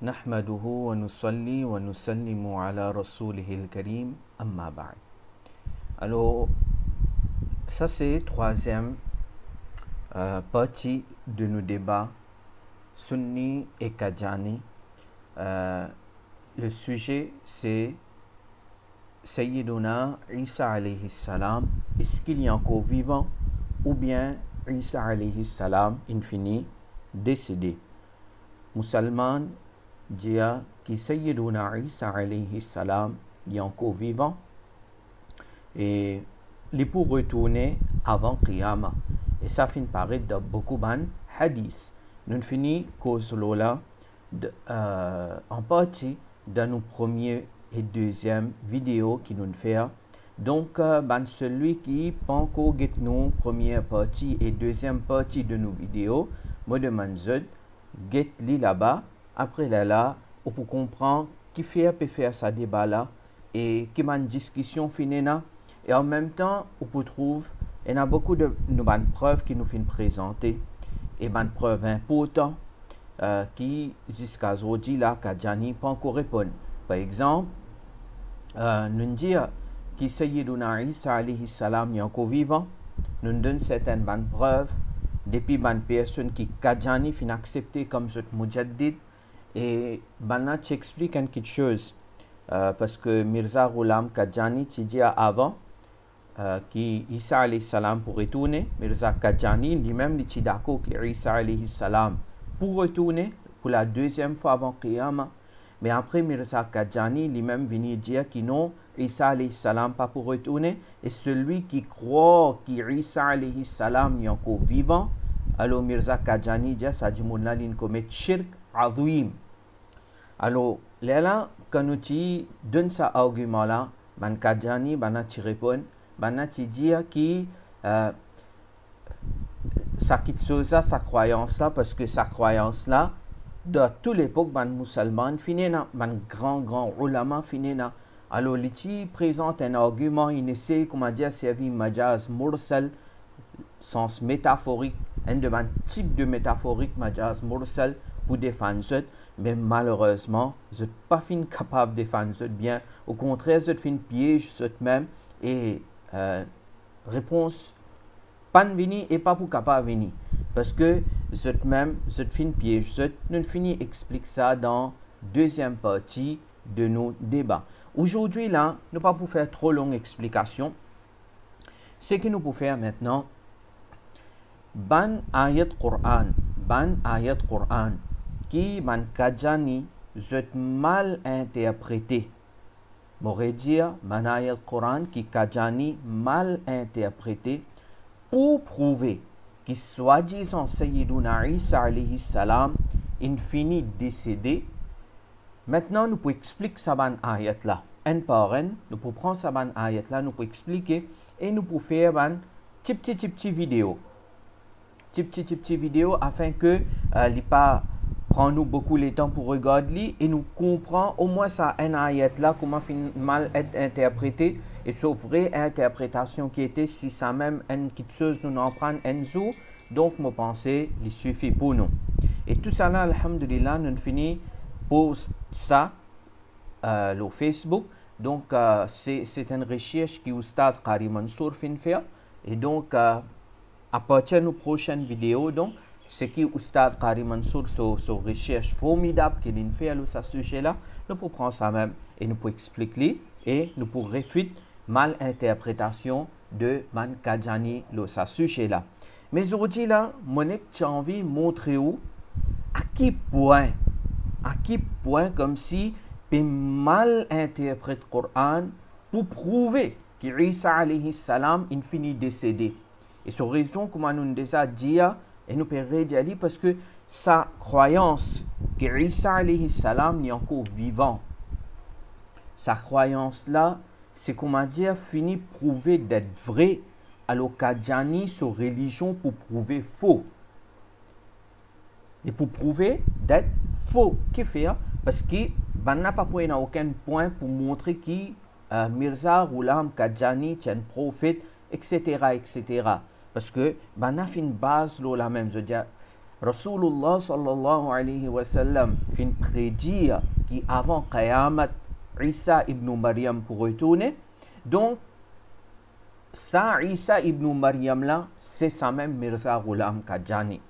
نحمده ونصلي ونسلم على رسوله الكريم أما بعد. Alors, ça c'est troisième partie de nos débats Sunni et Qadiani. Le sujet c'est Sayyiduna Isa alayhi salam. Est-ce qu'il est encore vivant ou bien Isa alayhi salam infini décédé? Musulman dit que Sayyiduna Isa alayhi salam est encore vivant et il peut retourner avant Qiyamah. Et ça finit paraître dans beaucoup de hadiths. Nous finissons cause là en partie dans nos premières et deuxième vidéo qui nous fait. Donc, celui qui pas encore get nos première partie et deuxième partie de nos vidéos, moi demande get li là-bas. Après là, on peut comprendre qui peut faire ça débat là et qui m'a une discussion finie. Et en même temps, on peut trouver, il y a beaucoup de preuves qui nous viennent présenter et des preuves importantes qui jusqu'à aujourd'hui là, Qadiani pas encore répondre. Par exemple, nous disons que Sayyiduna Isa alayhi salam est encore vivant. Nous donnons certaines preuves depuis les personnes qui Qadiani fin accepté comme ce mujaddid. Et maintenant, tu expliques quelque chose parce que Mirza Ghulam Qadiani, tu dis avant que Isa alayhi salam pour retourner. Mirza Qadiani lui-même dit d'accord que Isa alayhi salam pour retourner pour la deuxième fois avant Qiyamah. Mais après Mirza Qadiani lui-même vient dire que non, Isa alayhi salam pas pour retourner. Et celui qui croit que Isa alayhi salam est encore vivant, alors Mirza Qadiani dit ça dit mon là il commet shirk azim. Alors là quand nous donne ça argument là, man Qadiani tu réponds, tu dis que ça quitte sa croyance là parce que sa croyance là dans toute l'époque musulmane finina man grand ulama finina. Alors il présente un argument, il essaie comment dire servir majaz mursal sens métaphorique, un type de métaphorique majaz mursal pour défendre ça, mais malheureusement je ne suis pas capable de défendre ça bien. Au contraire, je suis piège ça même et réponse pas venir et pas pour capable venir parce que je suis piège. Je nous fini explique ça dans deuxième partie de nos débats. Aujourd'hui là, nous pas pour faire trop longue explication. Ce que nous pouvons faire maintenant, ban ayat Quran qui man Qadiani est mal interprété. M'aurait dire ban ayat Quran qui Qadiani mal interprété pour prouver que soi-disant Sayyiduna Isa alayhi salam infini décédé. Maintenant, nous pouvons expliquer ça ban ayat là. Un par un, nous pouvons prendre ça ban ayat là, nous pouvons expliquer et nous pouvons faire ban petit vidéo. Petit vidéo afin que il pas prend nous beaucoup de temps pour regarder et nous comprend au moins ça un ayat là comment mal être interprété et sauf vraie interprétation qui était si ça même une petite chose nous en prend un jour. Donc moi pensais il suffit pour nous et tout ça là alhamdulillah nous finit pour ça le Facebook. Donc c'est une recherche qui Oustaz Qari Mansour fin faire et donc à partir de nos prochaines vidéos donc ce qui Oustaz Qari Mansour sur recherche formidable qu'il a fait à ce sujet là, nous pouvons prendre ça même et nous pouvons expliquer et nous pouvons réfuter mal interprétation de man Qadiani à ce sujet là. Mais aujourd'hui là, moi j'ai envie de montrer à quel point comme si peut mal interpréter le Coran pour prouver que Isa alayhi salam infini décédé. Et c'est raison comme nous déjà dit et nous pouvons redire parce que sa croyance que Isa alayhi salam est encore vivant. Sa croyance là, c'est comment dire fini prouver d'être vrai alors Qadiani sur religion pour prouver faux. Et pour prouver d'être faux. Qu'est-ce qu'il fait? Parce que n'a pas pris aucun point pour montrer que Mirza Ghulam Qadiani est un prophète, etc. Parce que n'a fait une base là, la même. Je veux dire, Rasulullah sallallahu alayhi wa sallam fin prédire qu'avant Qayamat, Isa ibn Maryam pour retourner. Donc, ça, Isa ibn Maryam là, c'est ça même Mirza Ghulam Qadjani.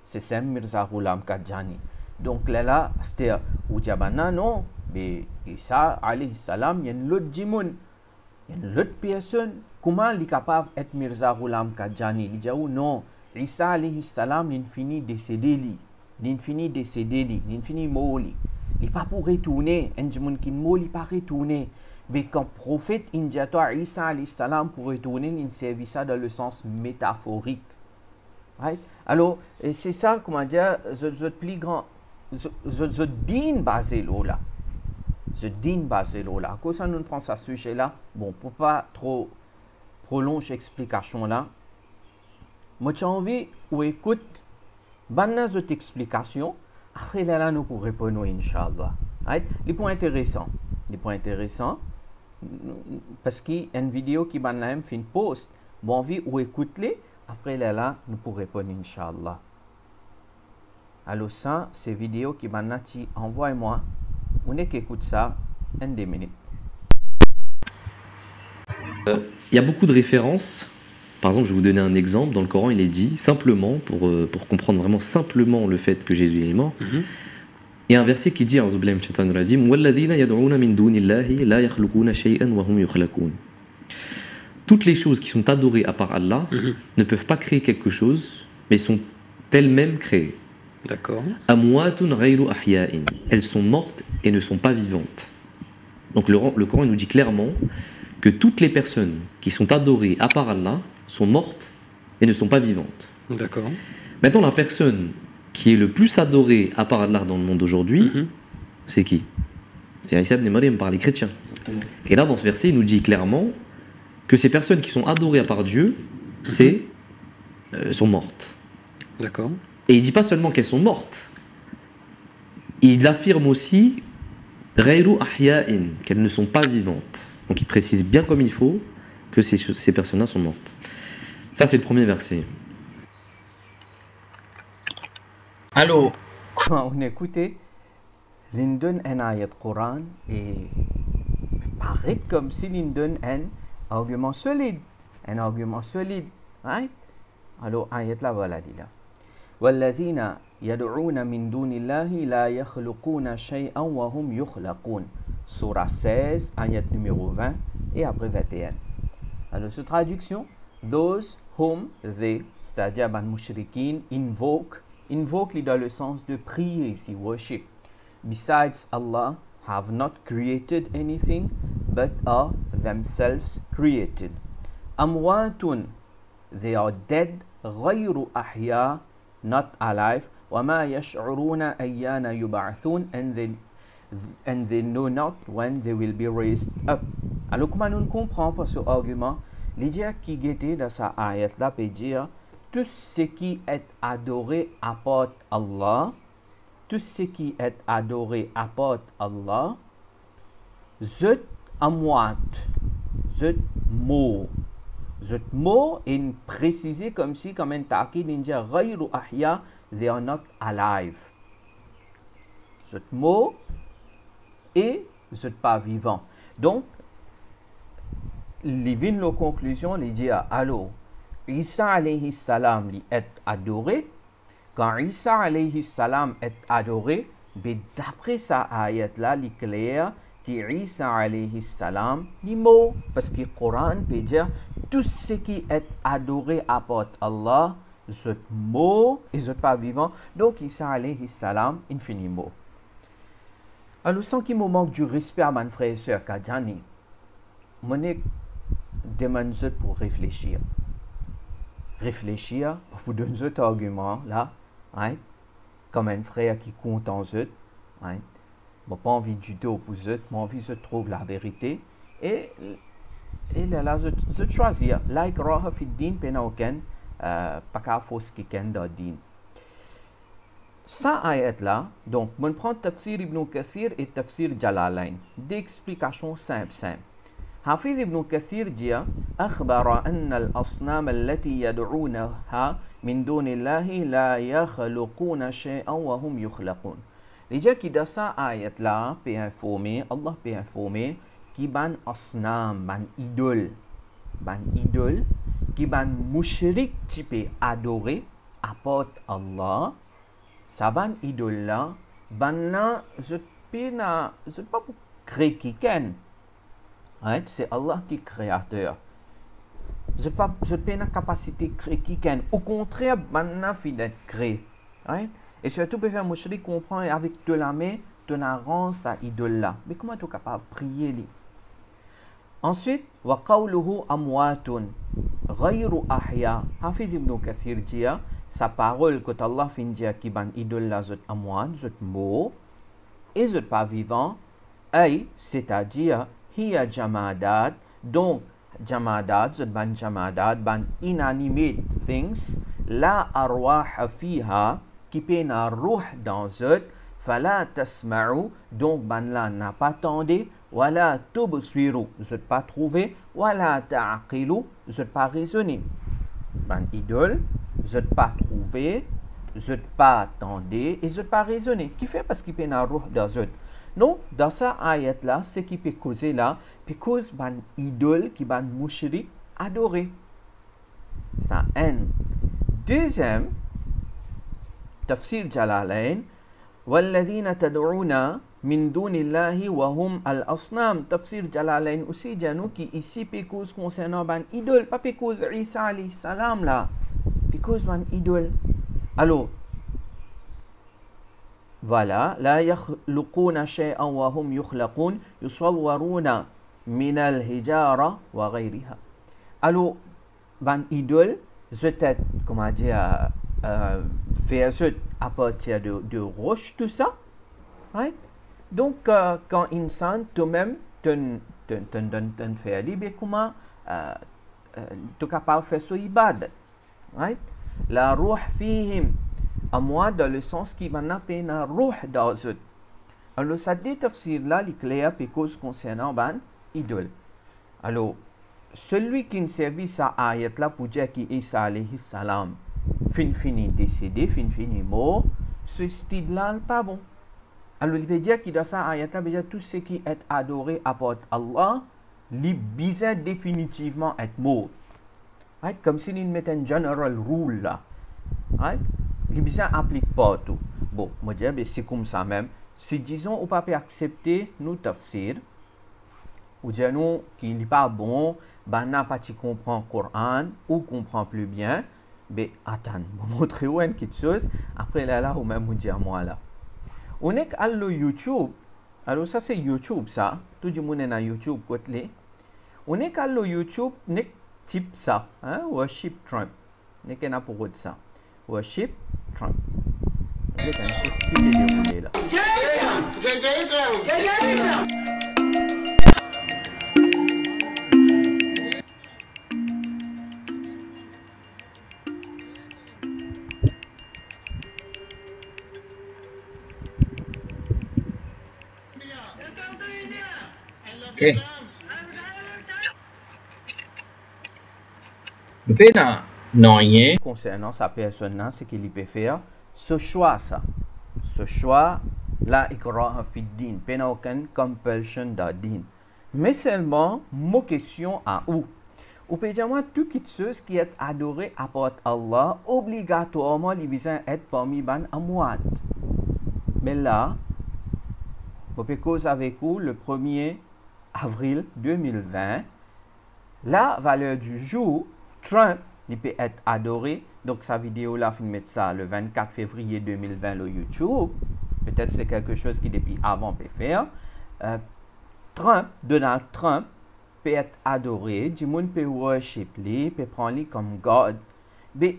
C'est ça Mirza Ghulam Qadjani. Donc là, c'est ou Jabana, non, mais Isa alayhi salam, il y a une autre djimoun, il y a une autre personne. Comment il est capable d'être Mirza Ghulam Qadjani? Il dit non, Isa alayhi salam, l'infini décédé, l'infini décédé, l'infini moli. Il n'est pas pour retourner, un djimoun qui moli, il n'est pas retourner. Mais quand prophète Indiatoire Isa alayhi salam pour retourner, il servit ça dans le sens métaphorique. Right? Alors, c'est ça, comment dire, je plus grand, je din basé là. Je din basé là. À cause ça, nous prenons ce sujet-là, bon, pour pas trop prolonger l'explication là, moi j'ai envie ou écoute, banna cette explication, après là, nous pourrons répondre, Inch'Allah. Right? Les points intéressants. Parce qu'il y a une vidéo qui m'a fait une post. Bon, envie ou écoute-les. Après là, nous pourrons répondre, Inch'Allah. Alors ça, ces vidéos qui m'a dit, envoie-moi. On est qu'écoute ça en 2 minutes. Il y a beaucoup de références. Par exemple, je vais vous donner un exemple. Dans le Coran, il est dit, simplement, pour comprendre vraiment simplement le fait que Jésus est mort, il y a un verset qui dit toutes les choses qui sont adorées à part Allah ne peuvent pas créer quelque chose, mais sont elles-mêmes créées. D'accord. Elles sont mortes et ne sont pas vivantes. Donc le Coran nous dit clairement que toutes les personnes qui sont adorées à part Allah sont mortes et ne sont pas vivantes. D'accord. Maintenant, la personne qui est le plus adorée à part Allah dans le monde aujourd'hui, c'est qui? C'est Isa ibn Maryam par les chrétiens. Exactement. Et là, dans ce verset, il nous dit clairement que ces personnes qui sont adorées à part Dieu, sont mortes. D'accord. Et il ne dit pas seulement qu'elles sont mortes, il affirme aussi qu'elles ne sont pas vivantes. Donc il précise bien comme il faut que ces personnes-là sont mortes. Ça, c'est le premier verset. Alors, quand on écoutait, l'indon un ayat Coran et paraît comme si l'indon un argument solide. Right? Alors, ayat là, voilà, dit là. وَالَّذِينَ يَدْعُونَ مِن دُونِ اللَّهِ لَا يَخْلُقُونَ شَيْئًا وَهُمْ يُخْلَقُونَ. Surah 16, ayat numéro 20 et après 21. Alors, cette traduction, those whom they, c'est-à-dire ban mushrikin, invoke dans le sens de prier ici, worship. Besides Allah, have not created anything, but are themselves created. Amwatun, they are dead, غير أحياء, not alive. وما يشعرون أيان يبعثون, and they know not when they will be raised up. Alors comment nous comprenons par ce argument? L'idée qui était dans sa ayat là peut dire tout ce qui est adoré apporte Allah, tout ce qui est adoré apporte Allah, zut amwat, zut mot est précisé comme si, comme un ta'kid, il dit ghayru ahya, they are not alive. Zut mot et zut pas vivant. Donc, les vins la conclusion, les dit alors, Isa alayhi salam est adoré. Quand Isa alayhi salam est adoré, d'après sa ayat là, il est clair que Isa alayhi salam est mot. Parce que le Coran peut dire tout ce qui est adoré apporte Allah, ce mot et ce pas vivant. Donc Isa alayhi salam, infiniment. Alors sans qu'il me manque du respect à mon frère et soeur Qadjani, je demande pour réfléchir. Vous donner cet argument là, right? Comme un frère qui compte en eux, right? Moi pas envie du tout pour eux, mais envie de trouver la vérité et là je choisir like raha fi din pena aucun pas qu'à fausse qui ken dans din. Ça ayat là, donc on prend tafsir Ibn Kathir et tafsir Jalalain, des explications simples. حافظ ابن كثير dit أخبر أن الأصنام التي يدعونها min dunillahi la yakhluquna shay'an wa hum yukhlaqun. Les gens qui dans ça ayat là peut informer, Allah peut informer qui ban asnam, ban idole qui ban mushrik qui peut adorer apporte Allah. Ça ban idole là, ban là je pas pour créer quelqu'un. Right? C'est Allah qui est créateur. Je n'ai pas la capacité de créer quelqu'un. Au contraire, maintenant, il d'être créé. Right? Et surtout, peut faire mouchri comprendre avec de la main, tu rend sa idole là. Mais comment tu es capable de prier lui? Ensuite, wa qawluhu amwatun ghayru ahya. Hafiz ibn Kathir dit, sa parole que Allah fin dire qui ban idole là, zot amwat, zot mort, et zot pas vivant, c'est-à-dire, hiya jamadat, donc, jamadat, zot ban jamadat, ban inanimate things, la arwah fiha, qui peut na ruh dans eux, fala tasma'u, donc ban la n'a pas tendé, wala tubsiru, je pas trouvé, wala ta'aqilu, je pas raisonné. Ban idole, je pas trouvé, je pas tendé et je pas raisonné. Qui fait parce qu'il peut na ruh dans eux. Non, dans ça ayat là, ce qui peut causer là, peut cause ban idole qui ban mushrik adoré. Ça un. Deuxième, tafsir Jalalain, والذين تدعون من دون الله وهم الأصنام. Tafsir Jalalain aussi dit nous qui ici peut cause concernant ban idole, pas peut cause Isa alayhi salam là, peut cause ban idole. Alors, voilà, لا يخلقون شيئا وهم يخلقون يصورون من الحجارة وغيرها. Alors, ban idole, peut-être, comment dire, faire ça à partir de roches, tout ça. Right? Donc, quand insan, toi-même, tu fais libre, comment tu es capable de faire ce ibadat. Right? La ruh fihim, à moi, dans le sens qui m'a appelé la ruh dans eux. Alors, ça dit tafsir là, l'éclair, puis cause concernant ban idole. Alors, celui qui ne servit sa ayat là pour dire qu'il est alayhi salam, fini décédé, fini mort, ce style-là n'est pas bon. Alors, il veut dire qu'il dans sa ayat là, veut dire tout ce qui est adoré apporte Allah, il besoin définitivement être mort. Right? Comme si il mettait un general rule là. Right? Il besoin applique partout. Bon, moi je dis, c'est comme ça même. Si disons, on ne peut pas accepter nos tafsir, ou dire nous qu'il n'est pas bon, ben n'a pas tu comprends le Coran, ou comprend plus bien, ben attends, vous montrer une petite chose, après là, ou même vous dire moi là. On est à YouTube, alors ça c'est YouTube ça, tout le monde est à YouTube côté. On est à YouTube, on est type ça, hein, worship Trump. On est qu'un pour ça, worship Trump. On est un petit vidéo là. Okay. Maintenant, non, concernant sa personne, ce qu'il peut faire, ce choix, la ikraha fi din, pas aucune compulsion dans din. Mais seulement, mon question à où? Ou peut dire moi, tout chose qui est adoré apporte Allah, obligatoirement, il besoin être parmi ban amouad. Mais là, je peux causer avec vous le 1er avril 2020, la valeur du jour, Trump, il peut être adoré. Donc, sa vidéo là, je vais mettre ça le 24 février 2020 sur YouTube. Peut-être c'est quelque chose qui depuis avant peut faire. Donald Trump peut être adoré. Du monde peut worship lui, peut prendre lui comme God. Mais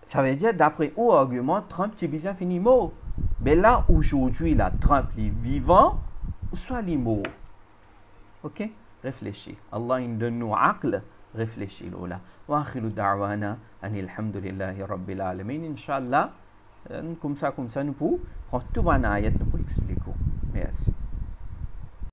ça veut dire, d'après où argument, Trump, c'est bien fini mort. Mais là, aujourd'hui, là, Trump est vivant, ou soit il est mort. Ok? Réfléchis. Allah il donne nous aql. Réfléchis là. Wa akhiru da'wana anil hamdulillahi rabbil alamin. Inch'Allah, comme ça, nous pouvons prendre tout un ayat, nous pouvons expliquer. Merci.